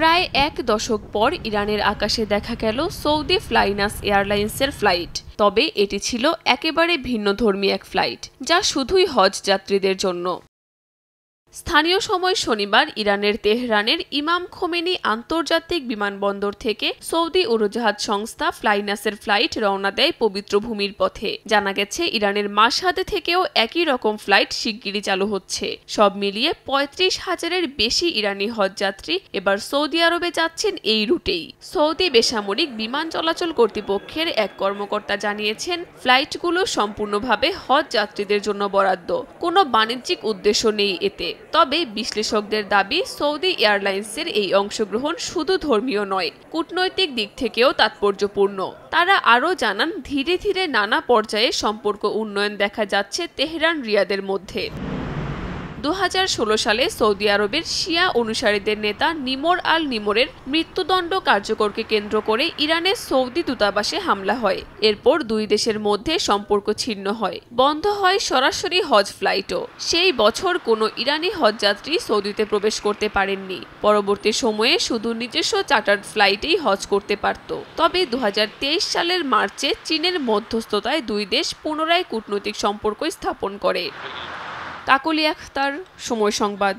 প্রায় এক দশক পর ইরানের আকাশে দেখা গেল সৌদি ফ্লাইনাস এয়ারলাইন্সের ফ্লাইট। তবে এটি ছিল একেবারে ভিন্নধর্মী এক ফ্লাইট, যা শুধুই হজ যাত্রীদের জন্য। স্থানীয় সময় শনিবার ইরানের তেহরানের ইমাম খোমেনি আন্তর্জাতিক বিমানবন্দর থেকে সৌদি উড়োজাহাজ সংস্থা ফ্লাইনাসের ফ্লাইট রওনা দেয় পবিত্র ভূমির পথে। জানা গেছে, ইরানের মাশহাদে থেকেও একই রকম ফ্লাইট শিগগিরই চালু হচ্ছে। সব মিলিয়ে ৩৫,০০০-এর বেশি ইরানি হজযাত্রী এবার সৌদি আরবে যাচ্ছেন এই রুটেই। সৌদি বেসামরিক বিমান চলাচল কর্তৃপক্ষের এক কর্মকর্তা জানিয়েছেন, ফ্লাইটগুলো সম্পূর্ণভাবে হজ যাত্রীদের জন্য বরাদ্দ, কোনো বাণিজ্যিক উদ্দেশ্য নেই এতে। তবে বিশ্লেষকদের দাবি, সৌদি এয়ারলাইন্সের এই অংশগ্রহণ শুধু ধর্মীয় নয়, কূটনৈতিক দিক থেকেও তাৎপর্যপূর্ণ। তারা আরও জানান, ধীরে ধীরে নানা পর্যায়ে সম্পর্ক উন্নয়ন দেখা যাচ্ছে তেহরান রিয়াদের মধ্যে। ২০১৬ সালে সৌদি আরবের শিয়া অনুসারীদের নেতা নিমর আল নিমরের মৃত্যুদণ্ড কার্যকরকে কেন্দ্র করে ইরানের সৌদি দূতাবাসে হামলা হয়। এরপর দুই দেশের মধ্যে সম্পর্ক ছিন্ন হয়, বন্ধ হয় সরাসরি হজ ফ্লাইটও। সেই বছর কোনো ইরানি হজযাত্রী সৌদিতে প্রবেশ করতে পারেননি। পরবর্তী সময়ে শুধু নিজস্ব চার্টার্ড ফ্লাইটেই হজ করতে পারত। তবে ২০২৩ সালের মার্চে চীনের মধ্যস্থতায় দুই দেশ পুনরায় কূটনৈতিক সম্পর্ক স্থাপন করে। কাকলি আখতার, সময় সংবাদ।